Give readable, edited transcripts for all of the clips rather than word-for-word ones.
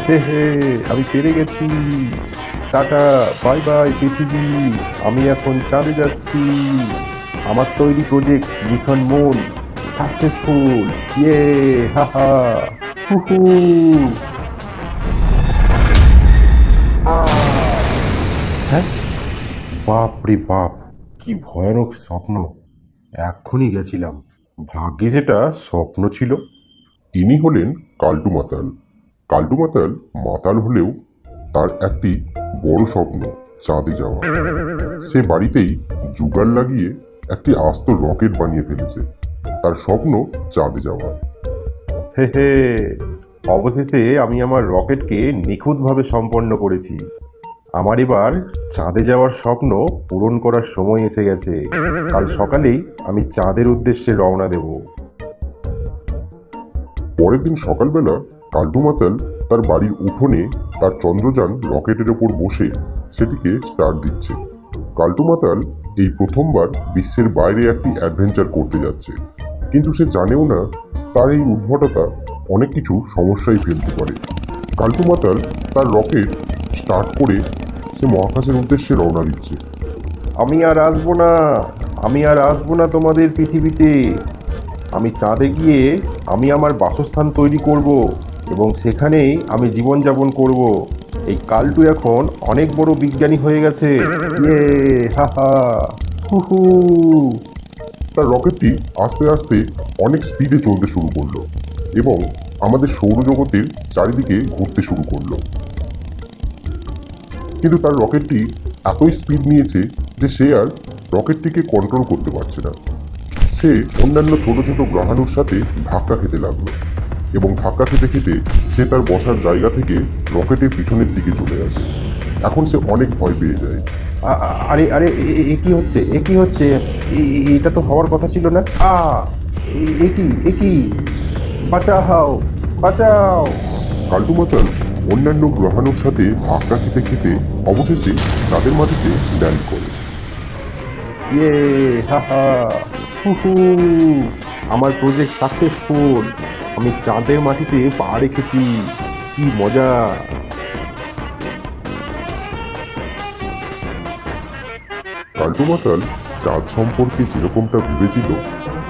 হে হে, আমি পেরে গেছি। টাটা, বাই বাই পৃথিবী। আমি এখন চাঁদে যাচ্ছি। আমার তৈরি প্রজেক্ট মিশন মুন সাকসেসফুল। ইয়ে, হাহা, হুহু। হ্যাঁ, বাপ রে বাপ, কি ভয়ানক স্বপ্ন। এক্ষুনি গেছিলাম, ভাগ্যে সেটা স্বপ্ন ছিল। ইনি হলেন কালটু মাতাল। কালটু মাতাল মাতাল হলেও তার একটি বড় স্বপ্ন চাঁদে যাওয়া। সে বাড়িতেই জুগাড় লাগিয়ে একটি আস্ত রকেট বানিয়ে ফেলেছে। তার স্বপ্ন চাঁদে যাওয়া। হে হে, অবশেষে আমি আমার রকেটকে নিখুঁতভাবে সম্পন্ন করেছি। আমার এবার চাঁদে যাওয়ার স্বপ্ন পূরণ করার সময় এসে গেছে। কাল সকালেই আমি চাঁদের উদ্দেশ্যে রওনা দেব। পরের দিন সকালবেলা কালটু মাতাল তার বাড়ির উঠোনে তার চন্দ্রযান রকেটের ওপর বসে সেটিকে স্টার্ট দিচ্ছে। কালটু মাতাল এই প্রথমবার বিশ্বের বাইরে একটি অ্যাডভেঞ্চার করতে যাচ্ছে, কিন্তু সে জানেও না তার এই উদ্ভটতা অনেক কিছু সমস্যায় ফেলতে পারে। কালটু মাতাল তার রকেট স্টার্ট করে সে মহাকাশের উদ্দেশ্যে রওনা দিচ্ছে। আমি আর আসবো না, আমি আর আসবো না তোমাদের পৃথিবীতে। আমি চাঁদে গিয়ে আমি আমার বাসস্থান তৈরি করব এবং সেখানেই আমি জীবনযাপন করব। এই কালটু এখন অনেক বড় বিজ্ঞানী হয়ে গেছে। ইয়ে, হাহা, হুহু। তার রকেটটি আস্তে আস্তে অনেক স্পিডে চলতে শুরু করলো এবং আমাদের সৌরজগতের চারিদিকে ঘুরতে শুরু করলো। কিন্তু তার রকেটটি এতই স্পিড নিয়েছে যে সে আর রকেটটিকে কন্ট্রোল করতে পারছে না। সে অন্যান্য ছোট ছোট গ্রহাণুর সাথে ধাক্কা খেতে লাগলো এবং ধাক্কা খেতে খেতে সে তার বসার জায়গা থেকে রকেটের পিছনের দিকে চলে আসে। এখন সে অনেক ভয় পেয়ে যায়। আরে আরে, এ কি হচ্ছে, এ কি হচ্ছে? এটা তো হওয়ার কথা ছিল না। এ কি, এ কি? বাঁচাও, বাঁচাও। কালটু মাতাল অন্যান্য গ্রহাণুর সাথে ধাক্কা খেতে খেতে অবশেষে চাঁদের মাটিতে ল্যান্ড করে। ইয়ে, হাহা, হুহু। আমার প্রজেক্ট সাকসেসফুল। আমি চাঁদের মাটিতে পা রেখেছি। কি মজা। কালটু মাতাল চাঁদ সম্পর্কে যেরকমটা ভেবেছিল,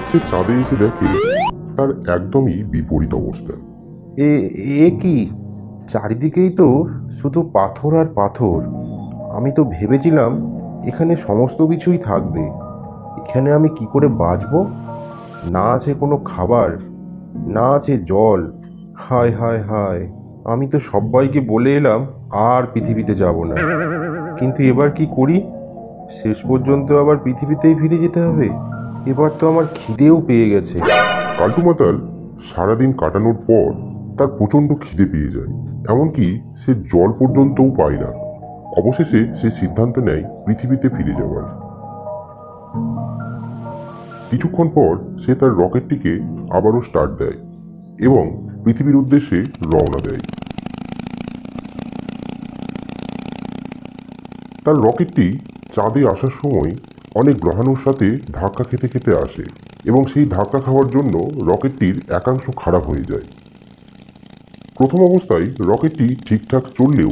সে চাঁদে এসে দেখে তার একদমই বিপরীত অবস্থা। এ এ কি? চারিদিকেই তো শুধু পাথর আর পাথর। আমি তো ভেবেছিলাম এখানে সমস্ত কিছুই থাকবে। এখানে আমি কি করে বাঁচবো? না আছে কোনো খাবার, না আছে জল। হায় হায় হায়, আমি তো সবাইকে বলে এলাম আর পৃথিবীতে যাব না। কিন্তু এবার কি করি? শেষ পর্যন্ত আবার পৃথিবীতেই ফিরে যেতে হবে। এবার তো আমার খিদেও পেয়ে গেছে। কালটু মাতাল সারাদিন কাটানোর পর তার প্রচণ্ড খিদে পেয়ে যায়, এমনকি সে জল পর্যন্তও পায় না। অবশেষে সে সিদ্ধান্ত নেয় পৃথিবীতে ফিরে যাওয়ার। কিছুক্ষণ পর সে তার রকেটটিকে আবারও স্টার্ট দেয় এবং পৃথিবীর উদ্দেশ্যে রওনা দেয়। তার রকেটটি চাঁদে আসার সময় অনেক গ্রহাণুর সাথে ধাক্কা খেতে খেতে আসে এবং সেই ধাক্কা খাওয়ার জন্য রকেটটির একাংশ খারাপ হয়ে যায়। প্রথম অবস্থায় রকেটটি ঠিকঠাক চললেও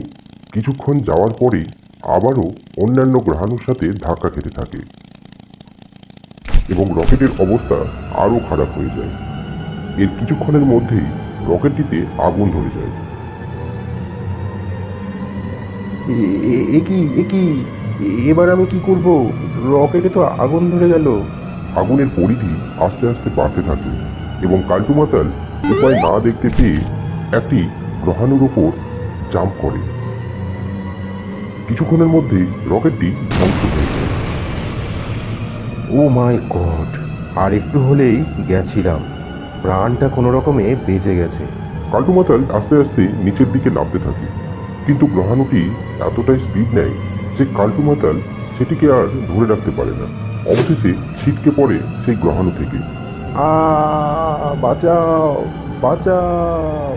কিছুক্ষণ যাওয়ার পরেই আবারও অন্যান্য গ্রহাণুর সাথে ধাক্কা খেতে থাকে এবং রকেটের অবস্থা আরও খারাপ হয়ে যায়। এর কিছুক্ষণের মধ্যেই রকেটটিতে আগুন ধরে যায়। এ কি? এবার আমি কি করব? রকেটে তো আগুন ধরে গেল। আগুনের পরিধি আস্তে আস্তে বাড়তে থাকে এবং কালটু মাতাল উপায় না দেখতে পেয়ে একটি গ্রহাণুর ওপর জাম্প করে। কিছুক্ষণের মধ্যেই রকেটটি ধ্বংস হয়ে যায়। ও মাই গড, আর একটু হলেই গেছিলাম। প্রাণটা কোনো রকমে বেঁচে গেছে। কালটু মাতাল আস্তে আস্তে নিচের দিকে নামতে থাকে, কিন্তু গ্রহাণুটি এতটাই স্পিড নেয় যে কালটু মাতাল সেটিকে আর ধরে রাখতে পারে না। অবশেষে ছিটকে পড়ে সেই গ্রহাণু থেকে। বাঁচাও, বাঁচাও।